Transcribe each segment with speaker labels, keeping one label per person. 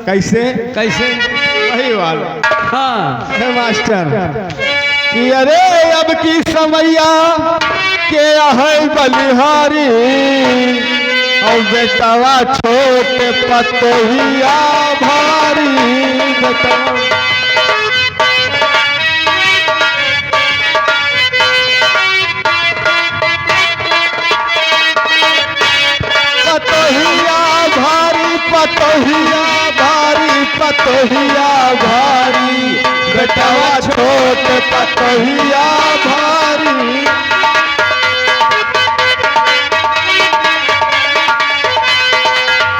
Speaker 1: कैसे
Speaker 2: कैसे?
Speaker 1: वही वाला।
Speaker 2: हाँ
Speaker 1: हे मास्टर कि अरे अब की समैया के है बलिहारी और बेटवा छोट पतोहिया भारी बेटवा पतोहिया भारी पतोहिया भारी पतोहिया भारी बेटवा छोट पतोहिया भारी।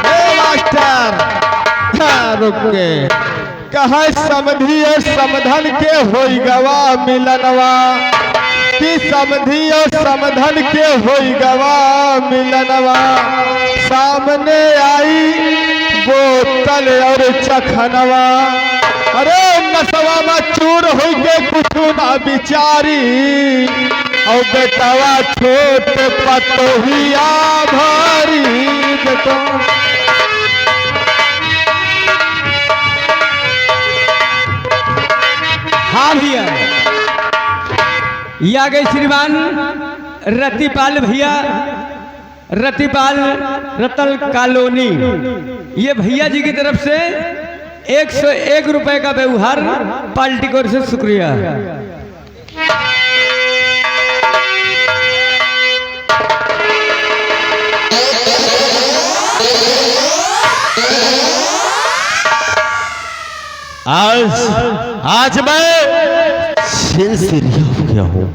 Speaker 1: हे मास्टर रुक के कहा समधी और समधन के होई गवा मिलनवा कि समधी और समधन के होई गवा मिलनवा सामने आई बोतल और चखनवा अरे नसवा में चूर हो के कुछ ना बिचारी और बेटवा छोट पतोहिया भारी बेटा।
Speaker 2: हाँ भैया, ये आ गए श्रीमान रतिपाल भैया, रतिपाल रतल कॉलोनी। ये भैया जी की तरफ से 101 रुपए का व्यवहार पार्टी की ओर से शुक्रिया।
Speaker 3: आज मैं सिलसिलिया हो गया हूँ,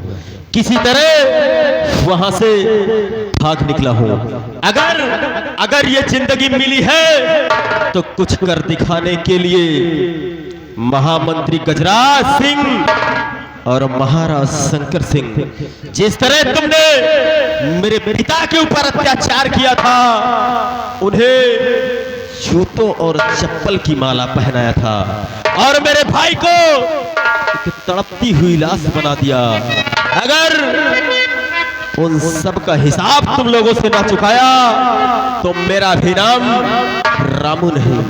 Speaker 3: किसी तरह वहां से भाग निकला हूँ। अगर ये जिंदगी मिली है तो कुछ कर दिखाने के लिए महामंत्री गजराज सिंह और महाराज शंकर सिंह, जिस तरह तुमने मेरे पिता के ऊपर अत्याचार किया था, उन्हें जूतों और चप्पल की माला पहनाया था और मेरे भाई को एक तड़पती हुई लाश बना दिया। अगर उन सब का हिसाब तुम लोगों से ना चुकाया तो मेरा भी नाम रामू नहीं,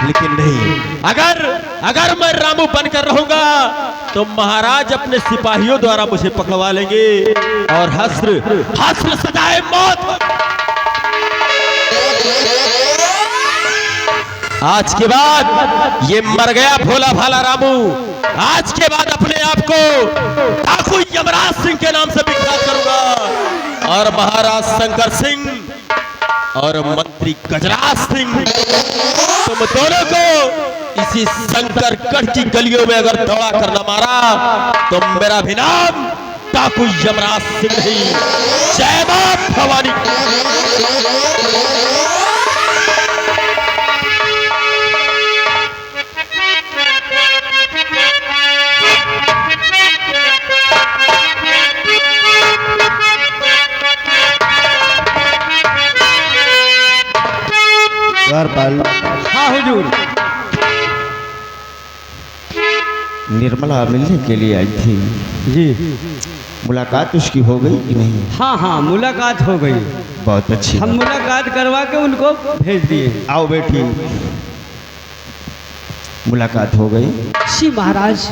Speaker 3: लेकिन नहीं, अगर मैं रामू बनकर रहूंगा तो महाराज अपने सिपाहियों द्वारा मुझे पकड़वा लेंगे और हस्र सजाए मौत। आज के बाद ये मर गया भोला भाला रामू आज के बाद अपने आप को डाकू यमराज सिंह के नाम से विख्यात करूंगा और महाराज शंकर सिंह और मंत्री गजराज सिंह, तुम दोनों को इसी शंकरगढ़ की गलियों में अगर दौड़ा कर न मारा तो मेरा भी नाम डाकू यमराज सिंह नहीं। जय मां भवानी।
Speaker 2: हाँ हुजूर।
Speaker 1: निर्मला मिलने के लिए आई थी
Speaker 2: जी।
Speaker 1: मुलाकात उसकी हो गई कि नहीं?
Speaker 2: हाँ हाँ मुलाकात हो गई।
Speaker 1: बहुत अच्छी।
Speaker 2: हम मुलाकात करवा के उनको भेज दिए।
Speaker 1: आओ बेटी, मुलाकात हो गई।
Speaker 4: जी महाराज।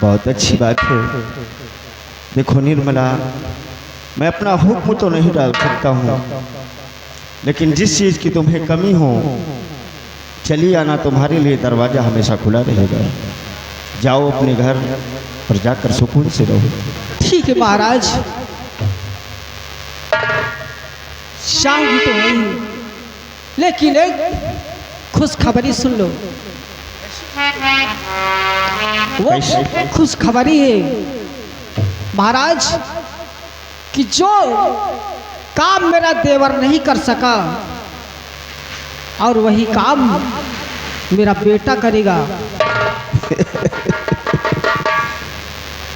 Speaker 1: बहुत अच्छी बात है। देखो निर्मला, मैं अपना हुक्म तो नहीं डाल सकता हूँ, लेकिन जिस चीज़ की तुम्हें कमी हो चली आना, तुम्हारे लिए दरवाज़ा हमेशा खुला रहेगा। जाओ अपने घर और जाकर सुकून से रहो।
Speaker 4: ठीक है महाराज। शाम भी तो नहीं, लेकिन एक खुशखबरी सुन लो। वो खुशखबरी है महाराज कि जो काम मेरा देवर नहीं कर सका और वही काम मेरा बेटा करेगा।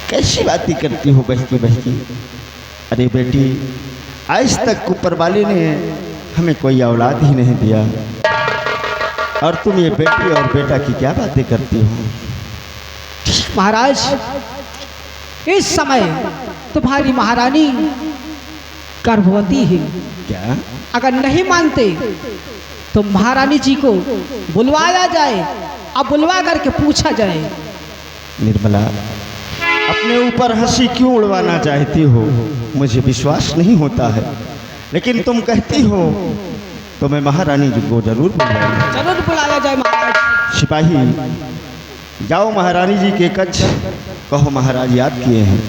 Speaker 1: कैसी बातें करती हो बहकी बहकी। अरे बेटी, आज तक ऊपर वाले ने हमें कोई औलाद ही नहीं दिया और तुम ये बेटी और बेटा की क्या बातें करती हो?
Speaker 4: महाराज, इस समय तुम्हारी महारानी गर्भवती है।
Speaker 1: क्या?
Speaker 4: अगर नहीं मानते तो महारानी जी को बुलवाया जाए और बुलवा करके पूछा जाए।
Speaker 1: निर्मला, अपने ऊपर हंसी क्यों उड़वाना चाहती हो? मुझे विश्वास नहीं होता है, लेकिन तुम कहती हो तो मैं महारानी जी को जरूर बुलाऊंगा।
Speaker 4: जरूर बुलाया जाए महाराज।
Speaker 1: सिपाही, जाओ महारानी जी के कक्ष, कहो महाराज याद किए हैं।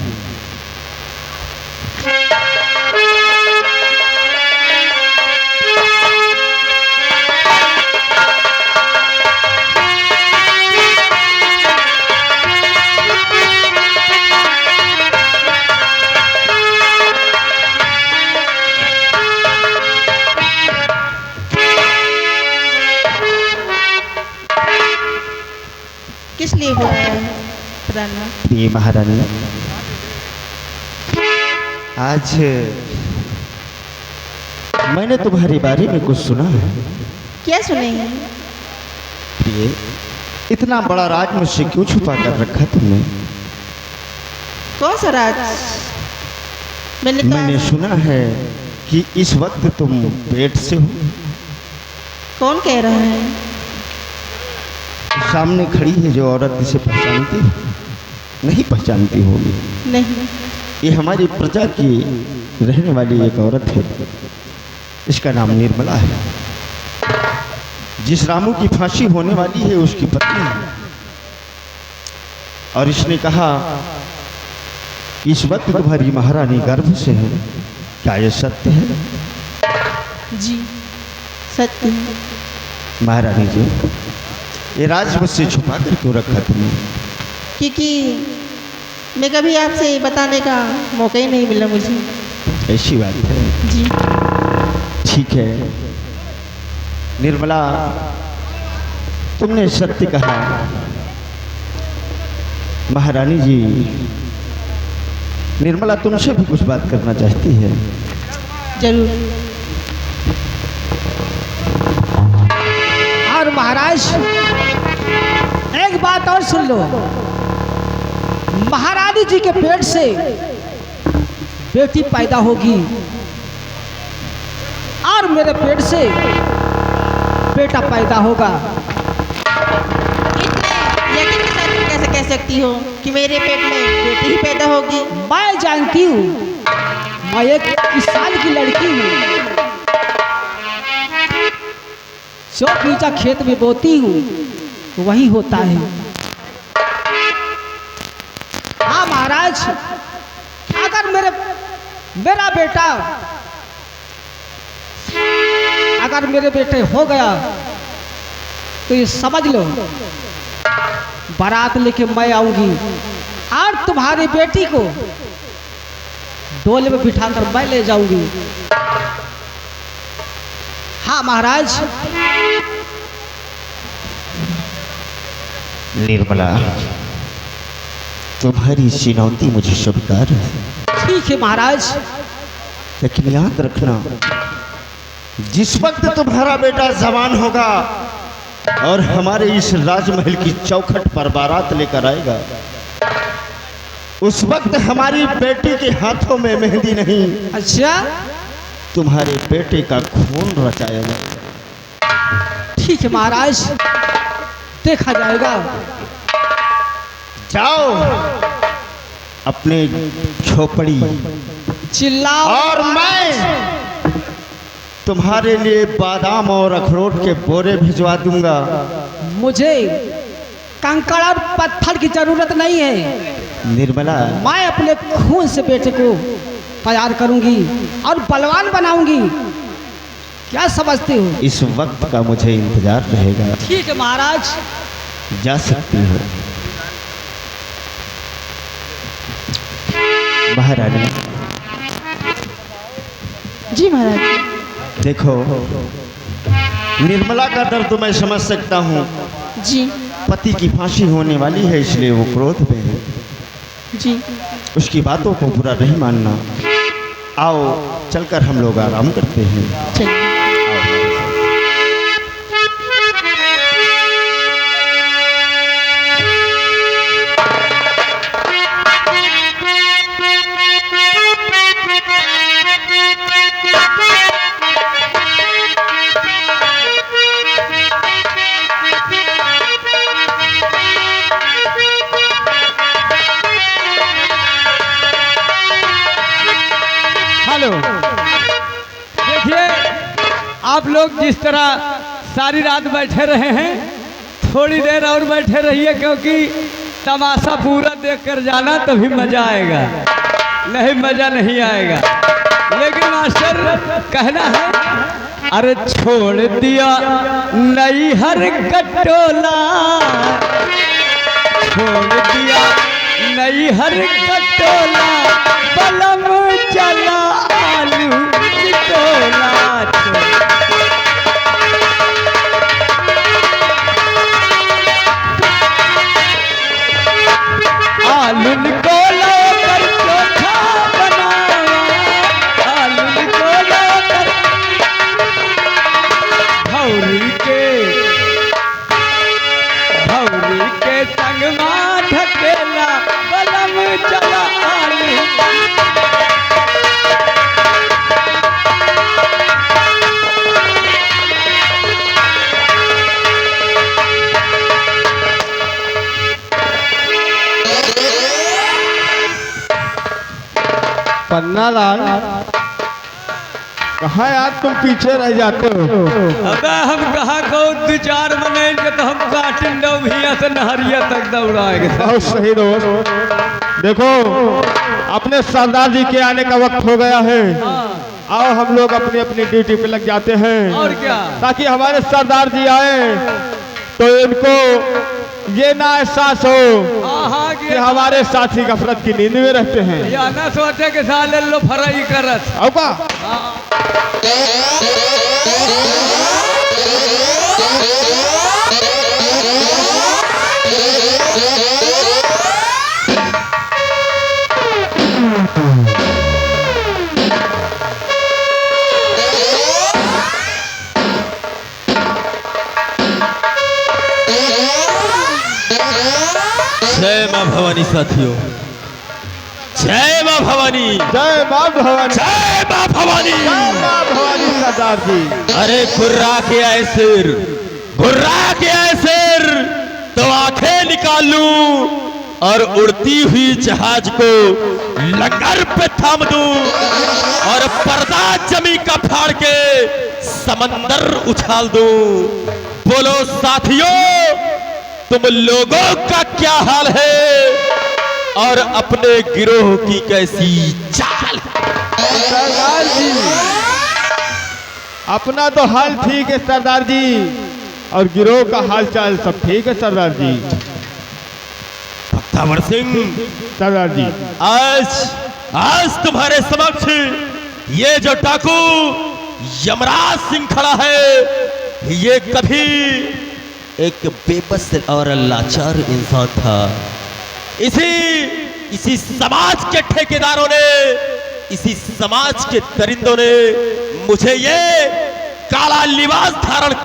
Speaker 5: किस लिए बुलाया है प्राणा?
Speaker 1: ये महारानी, आज मैंने तुम्हारे बारे में कुछ सुना है।
Speaker 5: क्या सुने हैं?
Speaker 1: ये इतना बड़ा राज मुझसे क्यों छुपा कर रखा तुमने?
Speaker 5: कौन सा राज?
Speaker 1: मैंने सुना है कि इस वक्त तुम पेट से हो।
Speaker 5: कौन कह रहा है?
Speaker 1: सामने खड़ी है जो औरत, इसे पहचानती हो? नहीं पहचानती होगी।
Speaker 5: नहीं।
Speaker 1: ये हमारी प्रजा की रहने वाली एक औरत है। इसका नाम निर्मला है। जिस रामू की फांसी होने वाली है उसकी पत्नी है। और इसने कहा कि इस वक्त तुम्हारी महारानी गर्भ से है। क्या ये सत्य है?
Speaker 5: जी सत्य है।
Speaker 1: महारानी जी, ये राज मुझसे छुपा कर क्यों रखा तुमने?
Speaker 5: क्योंकि मैं कभी आपसे बताने का मौका ही नहीं मिला मुझे।
Speaker 1: ऐसी बात है।
Speaker 5: जी
Speaker 1: ठीक है निर्मला, तुमने सत्य कहा। महारानी जी, निर्मला तुमसे भी कुछ बात करना चाहती है।
Speaker 5: जरूर।
Speaker 4: और महाराज एक बात और सुन लो, महारानी जी के पेट से बेटी पैदा होगी और मेरे पेट से बेटा पैदा होगा।
Speaker 5: इतने यकीन के साथ तुम कैसे कह सकती हो कि मेरे पेट में बेटी ही पैदा होगी?
Speaker 4: मैं जानती हूँ, मैं एक किसान की लड़की हूँ। जो बीजा खेत में बोती हूँ वही होता है। हाँ महाराज, अगर मेरा बेटा अगर मेरे बेटे हो गया तो ये समझ लो, बारात लेके मैं आऊंगी और तुम्हारी बेटी को डोले में बिठाकर मैं ले जाऊंगी। हाँ महाराज।
Speaker 1: निर्मला, तुम्हारी चुनौती मुझे स्वीकार है।
Speaker 4: ठीक है महाराज।
Speaker 1: लेकिन याद रखना, जिस वक्त तुम्हारा बेटा जवान होगा और हमारे इस राजमहल की चौखट पर बारात लेकर आएगा, उस वक्त हमारी बेटी के हाथों में मेहंदी नहीं,
Speaker 4: अच्छा
Speaker 1: तुम्हारे बेटे का खून रचाया जाएगा।
Speaker 4: ठीक है महाराज, देखा जाएगा।
Speaker 1: जाओ अपने झोपड़ी,
Speaker 4: चिल्लाओ।
Speaker 1: और मैं तुम्हारे लिए बादाम और अखरोट के बोरे भिजवा दूंगा।
Speaker 4: मुझे कंकड़ और पत्थर की जरूरत नहीं है।
Speaker 1: निर्मला,
Speaker 4: मैं अपने खून से बेटे को तैयार करूंगी और बलवान बनाऊंगी। क्या समझते हो?
Speaker 1: इस वक्त का मुझे इंतजार रहेगा।
Speaker 4: ठीक है महाराज।
Speaker 1: जा सकती हो। महारानी
Speaker 5: जी महाराज।
Speaker 1: देखो, निर्मला का दर्द मैं समझ सकता हूँ।
Speaker 5: जी
Speaker 1: पति की फांसी होने वाली है, इसलिए वो क्रोध में है।
Speaker 5: जी
Speaker 1: उसकी बातों को बुरा नहीं मानना। आओ चलकर हम लोग आराम करते हैं।
Speaker 5: चलिए।
Speaker 2: लोग जिस तरह सारी रात बैठे रहे हैं, थोड़ी देर और बैठे रहिए, क्योंकि तमाशा पूरा देखकर जाना तभी मजा आएगा, नहीं मजा नहीं आएगा। लेकिन मास्टर कहना है, अरे छोड़ दिया नैहर कटोला, छोड़ दिया नैहर कटोला, बलम चला आलू चिटोला। आलू निकोला कर चोखा बनावा, आलू निकोला कर भौरी के संग मां ढकेला, बलम चला आलू।
Speaker 1: पन्ना लाल, कहाँ यार तुम पीछे रह जाते हो?
Speaker 2: अबे हम कहाँ को 2-4 महीने के तो हम काटिन दो भैया से नहरिया तक दौड़ाएंगे।
Speaker 1: बहुत सही दोस्त। देखो अपने सरदार जी के आने का वक्त हो गया है। आओ हम लोग अपनी अपनी ड्यूटी पे लग जाते हैं,
Speaker 2: और क्या,
Speaker 1: ताकि हमारे सरदार जी आए तो इनको ये ना एहसास हो कि हमारे साथी गफलत की नींद में रहते हैं।
Speaker 2: या ना सोचे के साल लो फराई करत।
Speaker 1: आओ का
Speaker 3: जय मां भवानी साथियों, जय मां भवानी,
Speaker 1: जय मां भवानी,
Speaker 3: जय मां भवानी,
Speaker 1: जय मां भवानी सरदार जी।
Speaker 3: अरे गुर्रा के आए सिर, गुर्रा के आए सिर, तो आंखें निकाल लूं और उड़ती हुई जहाज को लंगर पे थाम दूं और पर्दा जमी का फाड़ के समंदर उछाल दूं। बोलो साथियों, तुम लोगों का क्या हाल है और अपने गिरोह की कैसी चाल है?
Speaker 1: सरदार जी, अपना तो हाल ठीक है सरदार जी, और गिरोह का हाल चाल सब ठीक है सरदार जी।
Speaker 3: भक्तावर सिंह
Speaker 1: सरदार जी,
Speaker 3: आज तुम्हारे समक्ष ये जो डाकू यमराज सिंह खड़ा है, ये कभी एक बेबस और लाचार इंसान था। इसी समाज के ठेकेदारों ने, इसी समाज के दरिंदों ने मुझे ये काला लिबास धारण